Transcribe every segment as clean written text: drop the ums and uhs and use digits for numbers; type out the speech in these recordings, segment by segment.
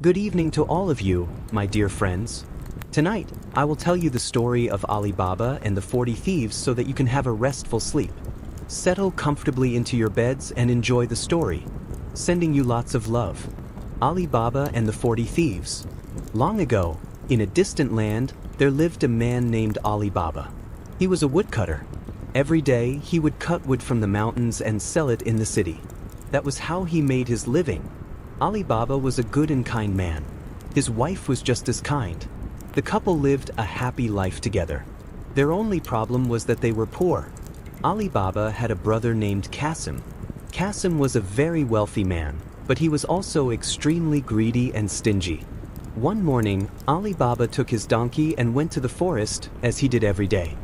Good evening to all of you, my dear friends. Tonight, I will tell you the story of Ali Baba and the 40 Thieves so that you can have a restful sleep. Settle comfortably into your beds and enjoy the story. Sending you lots of love. Ali Baba and the 40 Thieves. Long ago, in a distant land, there lived a man named Ali Baba. He was a woodcutter. Every day, he would cut wood from the mountains and sell it in the city. That was how he made his living. Ali Baba was a good and kind man. His wife was just as kind. The couple lived a happy life together. Their only problem was that they were poor. Ali Baba had a brother named Qasim. Qasim was a very wealthy man, but he was also extremely greedy and stingy. One morning, Ali Baba took his donkey and went to the forest, as he did every day.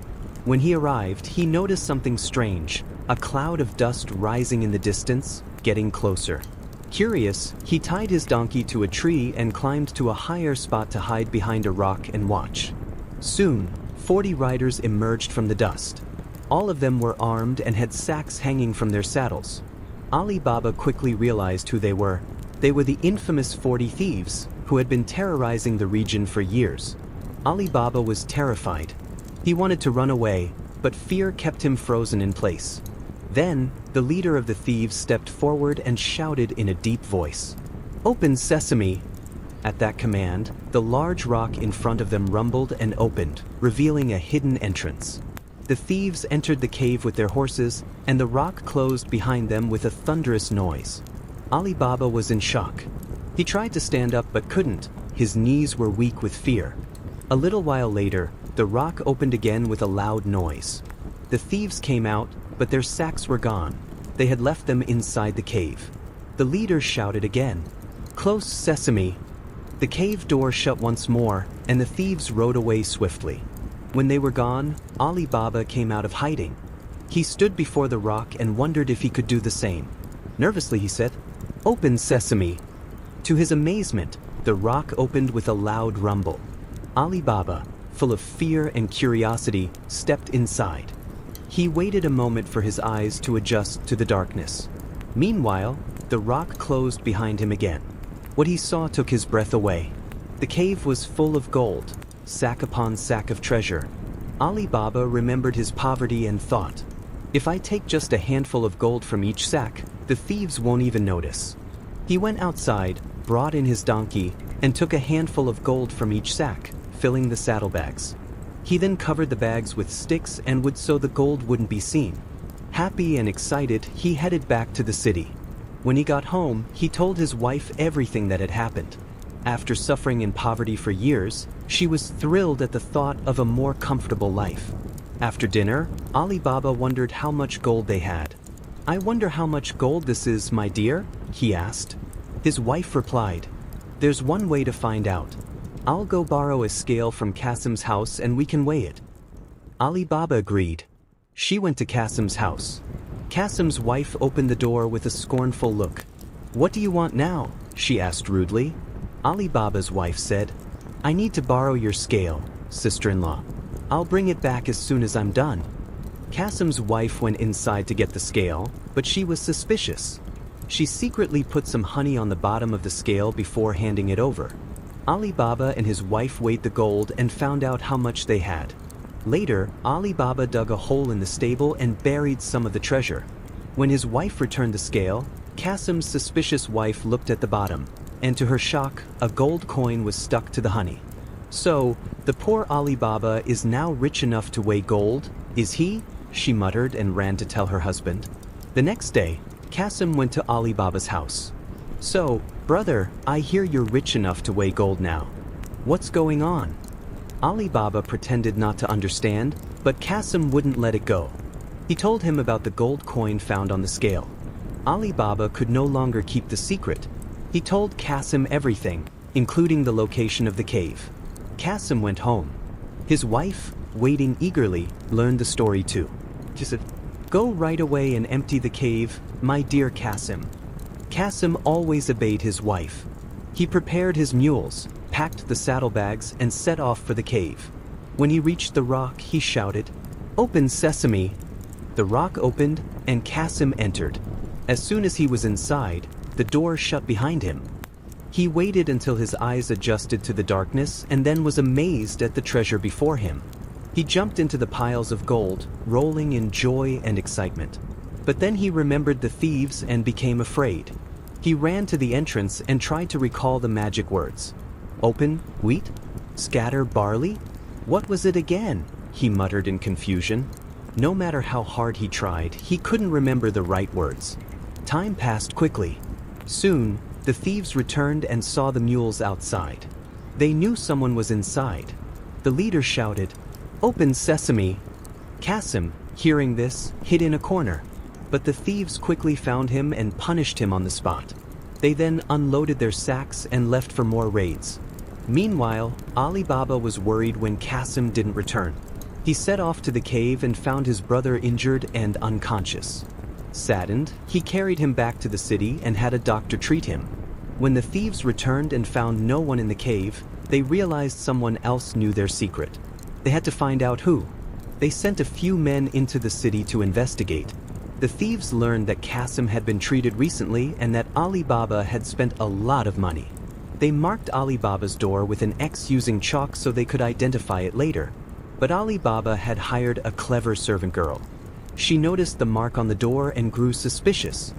When he arrived, he noticed something strange, a cloud of dust rising in the distance, getting closer. Curious, he tied his donkey to a tree and climbed to a higher spot to hide behind a rock and watch. Soon, 40 riders emerged from the dust. All of them were armed and had sacks hanging from their saddles. Ali Baba quickly realized who they were. They were the infamous 40 Thieves, who had been terrorizing the region for years. Ali Baba was terrified. He wanted to run away, but fear kept him frozen in place. Then, the leader of the thieves stepped forward and shouted in a deep voice, "Open sesame!" At that command, the large rock in front of them rumbled and opened, revealing a hidden entrance. The thieves entered the cave with their horses, and the rock closed behind them with a thunderous noise. Ali Baba was in shock. He tried to stand up but couldn't. His knees were weak with fear. A little while later, the rock opened again with a loud noise. The thieves came out, but their sacks were gone. They had left them inside the cave. The leader shouted again, "Close sesame!" The cave door shut once more, and the thieves rode away swiftly. When they were gone, Ali Baba came out of hiding. He stood before the rock and wondered if he could do the same. Nervously he said, "Open sesame!" To his amazement, the rock opened with a loud rumble. Ali Baba, full of fear and curiosity, stepped inside. He waited a moment for his eyes to adjust to the darkness. Meanwhile, the rock closed behind him again. What he saw took his breath away. The cave was full of gold, sack upon sack of treasure. Ali Baba remembered his poverty and thought, "If I take just a handful of gold from each sack, the thieves won't even notice." He went outside, brought in his donkey, and took a handful of gold from each sack, filling the saddlebags. He then covered the bags with sticks and wood so the gold wouldn't be seen. Happy and excited, he headed back to the city. When he got home, he told his wife everything that had happened. After suffering in poverty for years, she was thrilled at the thought of a more comfortable life. After dinner, Ali Baba wondered how much gold they had. "I wonder how much gold this is, my dear?" he asked. His wife replied, "There's one way to find out. I'll go borrow a scale from Qasim's house and we can weigh it." Ali Baba agreed. She went to Qasim's house. Qasim's wife opened the door with a scornful look. "What do you want now?" she asked rudely. Ali Baba's wife said, "I need to borrow your scale, sister-in-law. I'll bring it back as soon as I'm done." Qasim's wife went inside to get the scale, but she was suspicious. She secretly put some honey on the bottom of the scale before handing it over. Ali Baba and his wife weighed the gold and found out how much they had. Later, Ali Baba dug a hole in the stable and buried some of the treasure. When his wife returned the scale, Qasim's suspicious wife looked at the bottom, and to her shock, a gold coin was stuck to the honey. "So, the poor Ali Baba is now rich enough to weigh gold, is he?" she muttered and ran to tell her husband. The next day, Qasim went to Ali Baba's house. "So, brother, I hear you're rich enough to weigh gold now. What's going on?" Ali Baba pretended not to understand, but Qasim wouldn't let it go. He told him about the gold coin found on the scale. Ali Baba could no longer keep the secret. He told Qasim everything, including the location of the cave. Qasim went home. His wife, waiting eagerly, learned the story too. She said, "Go right away and empty the cave, my dear Qasim." Qasim always obeyed his wife. He prepared his mules, packed the saddlebags, and set off for the cave. When he reached the rock, he shouted, "Open sesame!" The rock opened, and Qasim entered. As soon as he was inside, the door shut behind him. He waited until his eyes adjusted to the darkness and then was amazed at the treasure before him. He jumped into the piles of gold, rolling in joy and excitement. But then he remembered the thieves and became afraid. He ran to the entrance and tried to recall the magic words. Open wheat? Scatter barley? What was it again? He muttered in confusion. No matter how hard he tried, he couldn't remember the right words. Time passed quickly. Soon, the thieves returned and saw the mules outside. They knew someone was inside. The leader shouted, "Open sesame!" Kasim, hearing this, hid in a corner. But the thieves quickly found him and punished him on the spot. They then unloaded their sacks and left for more raids. Meanwhile, Ali Baba was worried when Kasim didn't return. He set off to the cave and found his brother injured and unconscious. Saddened, he carried him back to the city and had a doctor treat him. When the thieves returned and found no one in the cave, they realized someone else knew their secret. They had to find out who. They sent a few men into the city to investigate. The thieves learned that Kasim had been treated recently and that Ali Baba had spent a lot of money. They marked Ali Baba's door with an X using chalk so they could identify it later. But Ali Baba had hired a clever servant girl. She noticed the mark on the door and grew suspicious.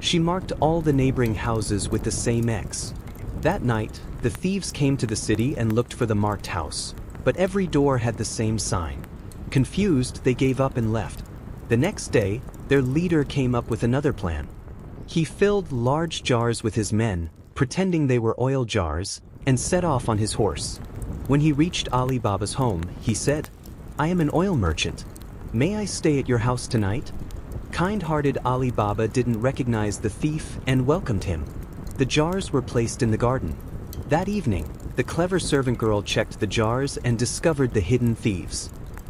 She marked all the neighboring houses with the same X. That night, the thieves came to the city and looked for the marked house, but every door had the same sign. Confused, they gave up and left. The next day, their leader came up with another plan. He filled large jars with his men, pretending they were oil jars, and set off on his horse. When he reached Ali Baba's home, he said, "I am an oil merchant. May I stay at your house tonight?" Kind-hearted Ali Baba didn't recognize the thief and welcomed him. The jars were placed in the garden. That evening, the clever servant girl checked the jars and discovered the hidden thieves.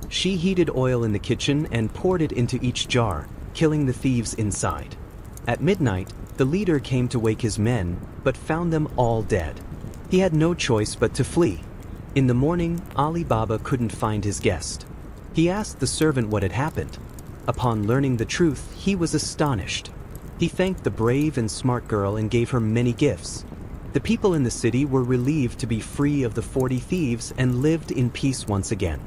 She heated oil in the kitchen and poured it into each jar, killing the thieves inside. At midnight, the leader came to wake his men, but found them all dead. He had no choice but to flee. In the morning, Ali Baba couldn't find his guest. He asked the servant what had happened. Upon learning the truth, he was astonished. He thanked the brave and smart girl and gave her many gifts. The people in the city were relieved to be free of the 40 thieves and lived in peace once again.